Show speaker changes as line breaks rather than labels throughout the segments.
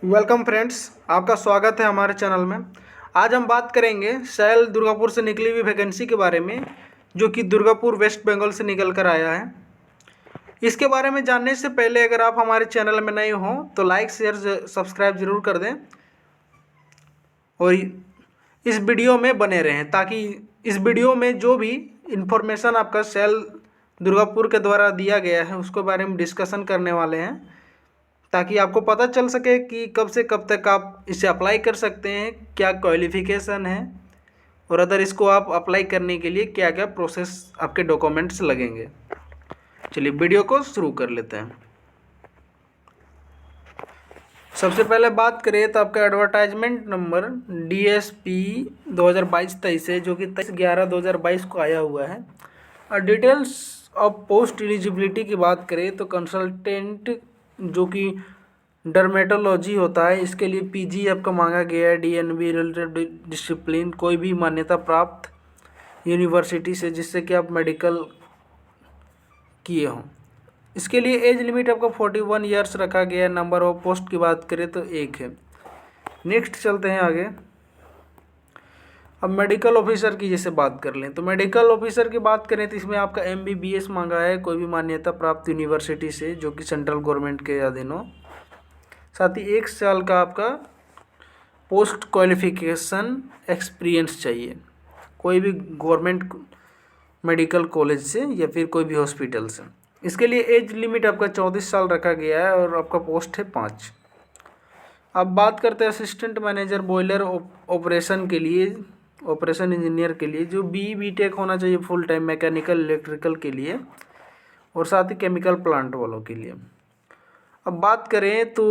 Welcome friends, आपका स्वागत है हमारे चैनल में। आज हम बात करेंगे सैल दुर्गापुर से निकली हुई वैकेंसी के बारे में, जो कि दुर्गापुर वेस्ट बंगाल से निकल कर आया है। इसके बारे में जानने से पहले अगर आप हमारे चैनल में नए हों तो लाइक शेयर सब्सक्राइब जरूर कर दें और इस वीडियो में बने रहें, ताकि इस वीडियो में जो भी इंफॉर्मेशन आपका सैल दुर्गापुर के द्वारा दिया गया है उसके बारे में डिस्कशन करने वाले हैं, ताकि आपको पता चल सके कि कब से कब तक आप इसे अप्लाई कर सकते हैं, क्या क्वालिफ़िकेशन है और अदर इसको आप अप्लाई करने के लिए क्या क्या प्रोसेस आपके डॉक्यूमेंट्स लगेंगे। चलिए वीडियो को शुरू कर लेते हैं। सबसे पहले बात करें तो आपका एडवर्टाइजमेंट नंबर DSP 2022-23 है, जो कि 23/11/2022 को आया हुआ है। और डिटेल्स ऑफ पोस्ट एलिजिबिलिटी की बात करें तो कंसल्टेंट जो कि डर्मेटोलॉजी होता है, इसके लिए PG आपका मांगा गया है। DNB रिलेटेड डिसिप्लिन, कोई भी मान्यता प्राप्त यूनिवर्सिटी से जिससे कि आप मेडिकल किए हों। इसके लिए एज लिमिट आपका 41 ईयर्स रखा गया है। नंबर ऑफ पोस्ट की बात करें तो 1 है। नेक्स्ट चलते हैं आगे। अब मेडिकल ऑफिसर की जैसे बात कर लें तो मेडिकल ऑफिसर की बात करें तो इसमें आपका MBBS मांगा है, कोई भी मान्यता प्राप्त यूनिवर्सिटी से जो कि सेंट्रल गवर्नमेंट के अधीन हो। साथ ही 1 साल का आपका पोस्ट क्वालिफिकेशन एक्सपीरियंस चाहिए, कोई भी गवर्नमेंट मेडिकल कॉलेज से या फिर कोई भी हॉस्पिटल से। इसके लिए एज लिमिट आपका 34 साल रखा गया है और आपका पोस्ट है 5। अब बात करते हैं असिस्टेंट मैनेजर बॉयलर ऑपरेशन के लिए, ऑपरेशन इंजीनियर के लिए, जो BTech होना चाहिए फुल टाइम मैकेनिकल इलेक्ट्रिकल के लिए और साथ ही केमिकल प्लांट वालों के लिए। अब बात करें तो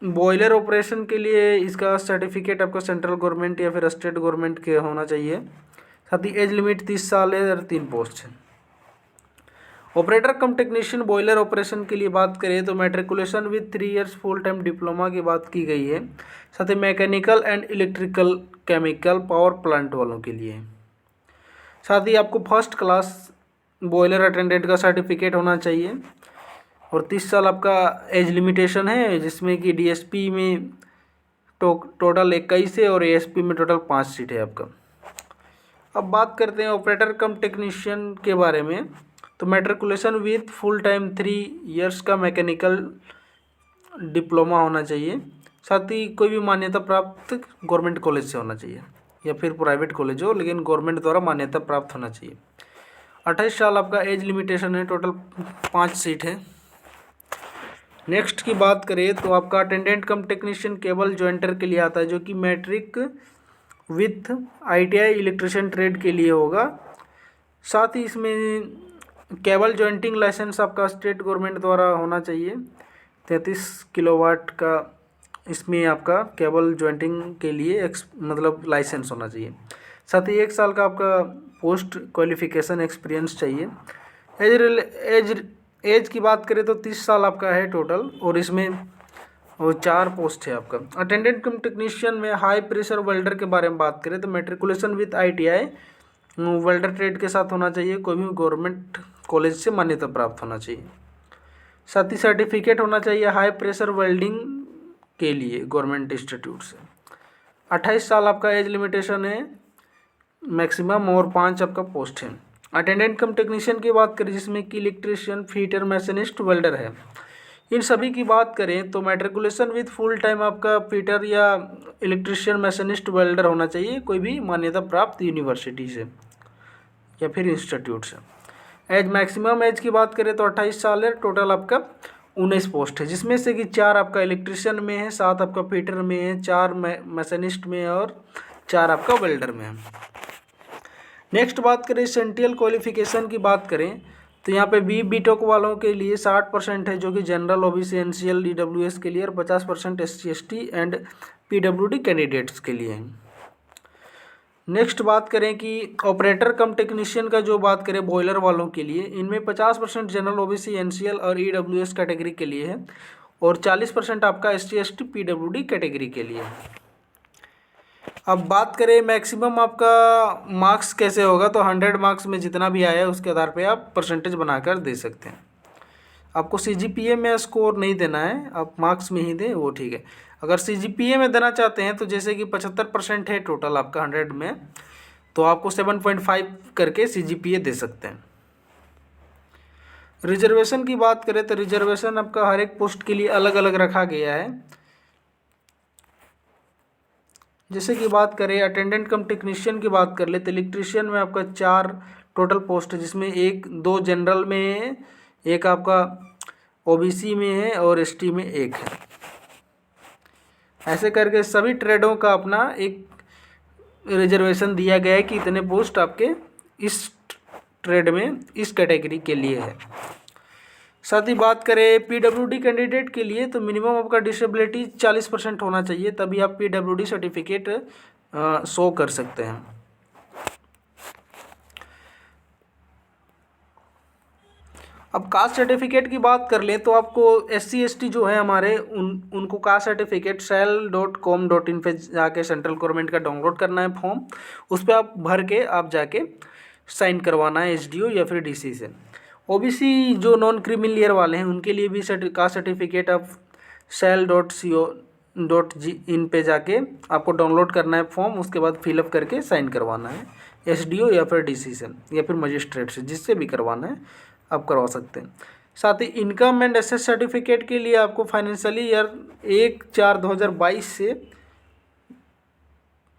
बॉयलर ऑपरेशन के लिए इसका सर्टिफिकेट आपका सेंट्रल गवर्नमेंट या फिर स्टेट गवर्नमेंट के होना चाहिए। साथ ही एज लिमिट 30 साल है और 3 पोस्ट है। Operator cum technician boiler operation के लिए बात करें तो matriculation with 3 years full time diploma की बात की गई है। साथ ही mechanical and electrical chemical power plant वालों के लिए। साथ ही आपको फर्स्ट क्लास बॉयलर अटेंडेंट का सर्टिफिकेट होना चाहिए और 30 साल आपका एज लिमिटेशन है, जिसमें कि DSP में टोटल 21 है और ASP में टोटल 5 सीट है आपका। अब बात करते हैं ऑपरेटर कम टेक्नीशियन के बारे में तो matriculation with full time 3 years का मैकेनिकल डिप्लोमा होना चाहिए। साथ ही कोई भी मान्यता प्राप्त गवर्नमेंट कॉलेज से होना चाहिए या फिर प्राइवेट कॉलेज हो, लेकिन गवर्नमेंट द्वारा मान्यता प्राप्त होना चाहिए। 28 साल आपका एज लिमिटेशन है, टोटल 5 सीट है। नेक्स्ट की बात करें तो आपका attendant cum technician cable jointer के लिए आता है, जो कि matric with ITI electrician trade के लिए होगा। साथ ही इसमें केबल जॉइंटिंग लाइसेंस आपका स्टेट गवर्नमेंट द्वारा होना चाहिए। 33 किलोवाट का इसमें आपका केबल जॉइंटिंग के लिए मतलब लाइसेंस होना चाहिए। साथ ही 1 साल का आपका पोस्ट क्वालिफिकेशन एक्सपीरियंस चाहिए। एज की बात करें तो 30 साल आपका है टोटल और इसमें वो 4 पोस्ट है आपका। अटेंडेंट कम टेक्नीशियन में हाई प्रेशर वेल्डर के बारे में बात करें तो matriculation with ITI welder trade के साथ होना चाहिए, कोई भी गवर्नमेंट कॉलेज से मान्यता प्राप्त होना चाहिए। साथ ही सर्टिफिकेट होना चाहिए हाई प्रेशर वेल्डिंग के लिए गवर्नमेंट इंस्टीट्यूट से। 28 साल आपका एज लिमिटेशन है मैक्सिमम और 5 आपका पोस्ट है। अटेंडेंट कम टेक्नीशियन की बात करें जिसमें कि इलेक्ट्रीशियन, फिटर, मैशनिस्ट, वेल्डर है। इन सभी की बात करें तो मैट्रिकुलेशन विथ फुल टाइम आपका फिटर या इलेक्ट्रीशियन, मैशनिस्ट, वेल्डर होना चाहिए, कोई भी मान्यता प्राप्त यूनिवर्सिटी से या फिर इंस्टीट्यूट से। एज मैक्सिमम एज की बात करें तो 28 साल है। टोटल आपका 19 पोस्ट है, जिसमें से कि 4 आपका इलेक्ट्रीशियन में है, 7 आपका फिटर में है, 4 मैशनिस्ट में है और 4 आपका वेल्डर में है। नेक्स्ट बात करें एसेंशियल क्वालिफिकेशन की बात करें तो यहाँ पे BTech वालों के लिए 60% है, जो कि जनरल OBC NCL EWS के लिए और 50% SC ST and PWD candidates के लिए है। नेक्स्ट बात करें कि ऑपरेटर कम टेक्नीशियन का जो बात करें बॉयलर वालों के लिए, इनमें 50% जनरल OBC NCL और EWS कैटेगरी के लिए है और 40% आपका SC ST PWD कैटेगरी के लिए है। अब बात करें मैक्सिमम आपका मार्क्स कैसे होगा तो 100 मार्क्स में जितना भी आया है उसके आधार पे आप परसेंटेज बनाकर दे सकते हैं। आपको CGPA में स्कोर नहीं देना है, आप मार्क्स में ही दें वो ठीक है। अगर CGPA में देना चाहते हैं तो जैसे कि 75% है टोटल आपका 100 में, तो आपको 7.5 करके CGPA दे सकते हैं। रिजर्वेशन की बात करें तो रिजर्वेशन आपका हर एक पोस्ट के लिए अलग अलग रखा गया है। जैसे कि बात करें अटेंडेंट कम टेक्नीशियन की बात कर ले तो इलेक्ट्रीशियन में आपका 4 टोटल पोस्ट है, जिसमें 2 जनरल में है, एक आपका OBC में है और ST में 1 है। ऐसे करके सभी ट्रेडों का अपना एक रिजर्वेशन दिया गया है कि इतने पोस्ट आपके इस ट्रेड में इस कैटेगरी के लिए है। साथ ही बात करें PWD कैंडिडेट के लिए तो मिनिमम आपका डिसेबिलिटी 40% होना चाहिए, तभी आप PWD सर्टिफिकेट शो कर सकते हैं। अब कास्ट सर्टिफिकेट की बात कर लें तो आपको SC ST जो है हमारे उनको कास्ट सर्टिफिकेट cell.com.in पे जाके सेंट्रल गवर्नमेंट का डाउनलोड करना है फॉर्म, उस पर आप भर के आप जाके साइन करवाना है SDO या फिर DC से। OBC जो नॉन क्रीमिलियर वाले हैं उनके लिए भी कास्ट सर्टिफिकेट आप cell.co.in पे जाके आपको डाउनलोड करना है फॉर्म, उसके बाद फिलअप करके साइन करवाना है SDO या फिर DC से या फिर मजिस्ट्रेट से, जिससे भी करवाना है आप करवा सकते हैं। साथ ही इनकम एंड एसेस सर्टिफिकेट के लिए आपको फाइनेंशियली ईयर 1/4/2022 से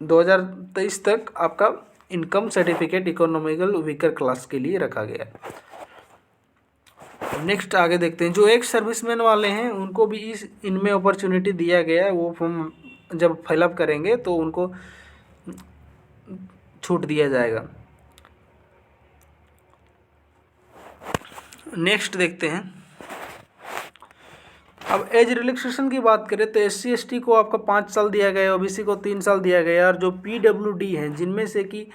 2023 तक आपका income certificate economical weaker class के लिए रखा गया है। नेक्स्ट आगे देखते हैं, जो एक्स सर्विसमैन वाले हैं उनको भी इनमें अपॉर्चुनिटी दिया गया है, वो फॉर्म जब फिलअप करेंगे तो उनको छूट दिया जाएगा। नेक्स्ट देखते हैं, अब एज रिलैक्सेशन की बात करें तो SC ST को आपका 5 साल दिया गया है, OBC को 3 साल दिया गया है, और जो PWD हैं जिनमें से कि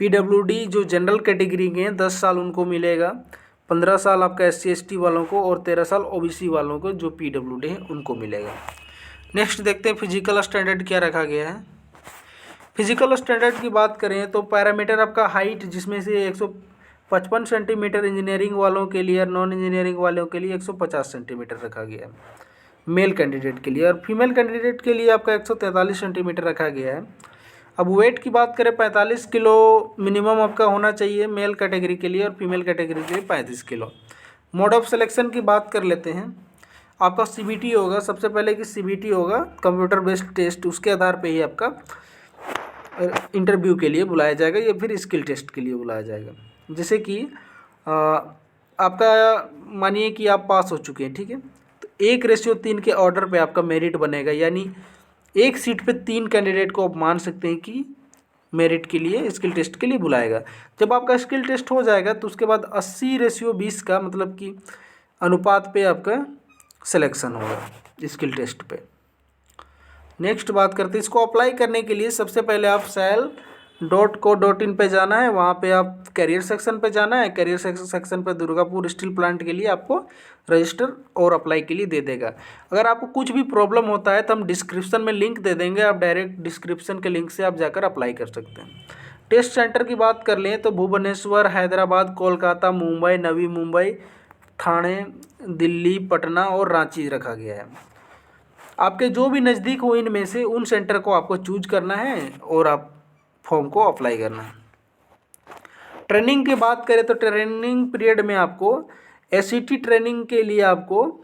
PWD जो जनरल कैटेगरी के हैं 10 साल उनको मिलेगा, 15 साल आपका SC ST वालों को और 13 साल OBC वालों को जो PWD हैं उनको मिलेगा। नेक्स्ट देखते हैं फिजिकल स्टैंडर्ड क्या रखा गया है। फिजिकल स्टैंडर्ड की बात करें तो पैरामीटर आपका हाइट, जिसमें से 155 सेंटीमीटर इंजीनियरिंग वालों के लिए और नॉन इंजीनियरिंग वालों के लिए 150 सेंटीमीटर रखा गया है मेल कैंडिडेट के लिए, और फीमेल कैंडिडेट के लिए आपका 143 सेंटीमीटर रखा गया है। अब वेट की बात करें 45 किलो मिनिमम आपका होना चाहिए मेल कैटेगरी के लिए, और फीमेल कैटेगरी के लिए 35 किलो। मोड ऑफ सिलेक्शन की बात कर लेते हैं, आपका CBT होगा, सबसे पहले कि CBT होगा कंप्यूटर बेस्ड टेस्ट, उसके आधार पे ही आपका इंटरव्यू के लिए बुलाया जाएगा या फिर स्किल टेस्ट के लिए बुलाया जाएगा। जैसे कि आपका मानिए कि आप पास हो चुके हैं, ठीक है, तो 1:3 के ऑर्डर पे आपका मेरिट बनेगा, यानी एक सीट पे 3 कैंडिडेट को आप मान सकते हैं कि मेरिट के लिए स्किल टेस्ट के लिए बुलाएगा। जब आपका स्किल टेस्ट हो जाएगा तो उसके बाद 80:20 का मतलब कि अनुपात पे आपका सिलेक्शन होगा स्किल टेस्ट पे। नेक्स्ट बात करते हैं, इसको अप्लाई करने के लिए सबसे पहले आप cell.co.in पे जाना है, वहाँ पे आप करियर सेक्शन पे जाना है, करियर सेक्शन पे दुर्गापुर स्टील प्लांट के लिए आपको रजिस्टर और अप्लाई के लिए दे देगा। अगर आपको कुछ भी प्रॉब्लम होता है तो हम डिस्क्रिप्शन में लिंक दे देंगे, आप डायरेक्ट डिस्क्रिप्शन के लिंक से आप जाकर अप्लाई कर सकते हैं। टेस्ट सेंटर की बात कर लें तो भुवनेश्वर, हैदराबाद, कोलकाता, मुंबई, नवी मुंबई, ठाणे, दिल्ली, पटना और रांची रखा गया है। आपके जो भी नज़दीक हो इनमें से उन सेंटर को आपको चूज करना है और आप फॉर्म को अप्लाई करना है। ट्रेनिंग की बात करें तो ट्रेनिंग पीरियड में आपको SCT ट्रेनिंग के लिए आपको,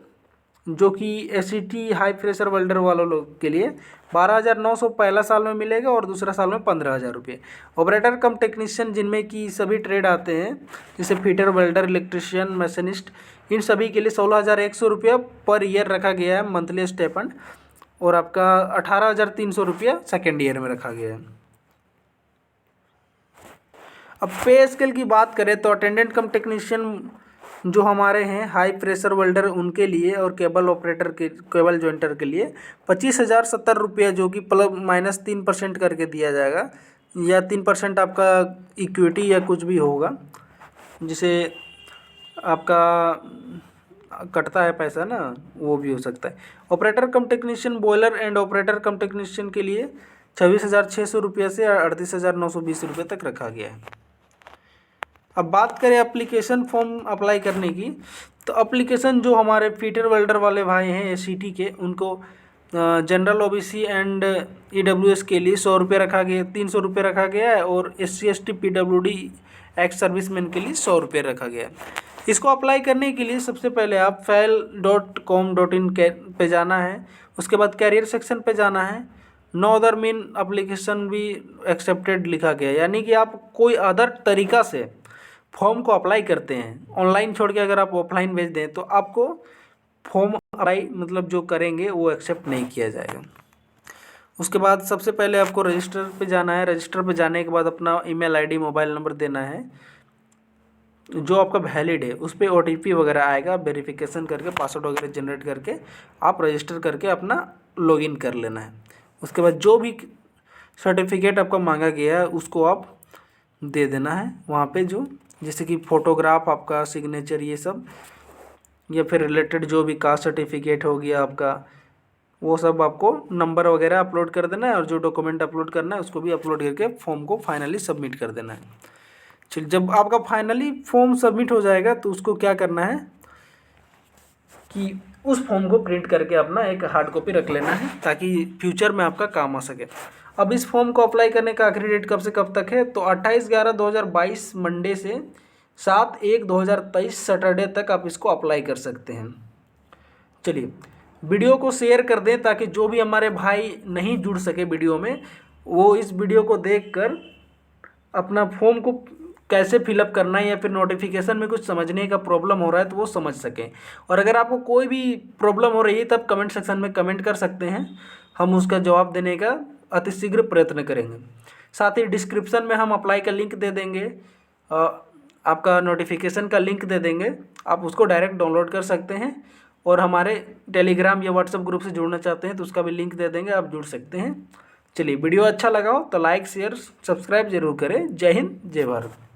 जो कि SCT हाई प्रेशर वेल्डर वालों लोग के लिए 12,900 पहला साल में मिलेगा और दूसरा साल में 15,000 रुपये। ऑपरेटर कम टेक्नीशियन जिनमें कि सभी ट्रेड आते हैं जैसे फिटर, वेल्डर, इलेक्ट्रिशियन, मशीनिस्ट, इन सभी के लिए 16,100 रुपया पर ईयर रखा गया है मंथली स्टेपंड, और आपका 18,300 रुपया सेकेंड ईयर में रखा गया है। अब पे स्केल की बात करें तो अटेंडेंट कम टेक्नीशियन जो हमारे हैं हाई प्रेशर वेल्डर उनके लिए और केबल ऑपरेटर के केबल जॉइंटर के लिए 25,070 रुपया, जो कि +-3% करके दिया जाएगा, या 3% आपका इक्विटी या कुछ भी होगा जिसे आपका कटता है पैसा ना, वो भी हो सकता है। Operator cum technician boiler and operator cum technician के लिए 26,600 रुपये से 38,920 रुपये तक रखा गया है। अब बात करें एप्लीकेशन फॉर्म अप्लाई करने की, तो एप्लीकेशन जो हमारे फीटर वेल्डर वाले भाई हैं एसीटी के, उनको जनरल ओबीसी एंड ईडब्ल्यूएस के लिए 100 रुपये रखा गया, 300 रुपये रखा गया है, और SC ST PWD ex serviceman के लिए 100 रुपये रखा गया है। इसको अप्लाई करने के लिए सबसे पहले आप fail.com.in पे जाना है, उसके बाद कैरियर सेक्शन पे जाना है। नो अदर मीन एप्लीकेशन भी एक्सेप्टेड लिखा गया है, यानी कि आप कोई अदर तरीका से फॉर्म को अप्लाई करते हैं, ऑनलाइन छोड़ के अगर आप ऑफलाइन भेज दें तो आपको फॉर्म अप्लाई मतलब जो करेंगे वो एक्सेप्ट नहीं किया जाएगा। उसके बाद सबसे पहले आपको रजिस्टर पे जाना है। रजिस्टर पे जाने के बाद अपना ईमेल आईडी मोबाइल नंबर देना है जो आपका वैलिड है, उस पर OTP वगैरह आएगा, वेरिफिकेशन करके पासवर्ड वगैरह जनरेट करके आप रजिस्टर करके अपना लॉगिन कर लेना है। उसके बाद जो भी सर्टिफिकेट आपका मांगा गया है उसको आप दे देना है वहाँ पे, जो जैसे कि फ़ोटोग्राफ, आपका सिग्नेचर, ये सब, या फिर रिलेटेड जो भी कास्ट सर्टिफिकेट हो गया आपका, वो सब आपको नंबर वगैरह अपलोड कर देना है, और जो डॉक्यूमेंट अपलोड करना है उसको भी अपलोड करके फॉर्म को फाइनली सबमिट कर देना है। चलिए, जब आपका फाइनली फॉर्म सबमिट हो जाएगा तो उसको क्या करना है कि उस फॉर्म को प्रिंट करके अपना एक हार्ड कॉपी रख लेना है ताकि फ्यूचर में आपका काम आ सके। अब इस फॉर्म को अप्लाई करने का आखिरी डेट कब से कब तक है, तो 28/11/2022 मंडे से 7/1/2023 सैटरडे तक आप इसको अप्लाई कर सकते हैं। चलिए, वीडियो को शेयर कर दें ताकि जो भी हमारे भाई नहीं जुड़ सके वीडियो में, वो इस वीडियो को देखकर अपना फॉर्म को कैसे फिलअप करना है या फिर नोटिफिकेशन में कुछ समझने का प्रॉब्लम हो रहा है तो वो समझ सकें। और अगर आपको कोई भी प्रॉब्लम हो रही है तब कमेंट सेक्शन में कमेंट कर सकते हैं, हम उसका जवाब देने का अतिशीघ्र प्रयत्न करेंगे। साथ ही डिस्क्रिप्शन में हम अप्लाई का लिंक दे देंगे, आपका नोटिफिकेशन का लिंक दे देंगे, आप उसको डायरेक्ट डाउनलोड कर सकते हैं। और हमारे टेलीग्राम या व्हाट्सएप ग्रुप से जुड़ना चाहते हैं तो उसका भी लिंक दे देंगे, आप जुड़ सकते हैं। चलिए, वीडियो अच्छा लगा हो तो लाइक शेयर सब्सक्राइब जरूर करें। जय हिंद, जय भारत।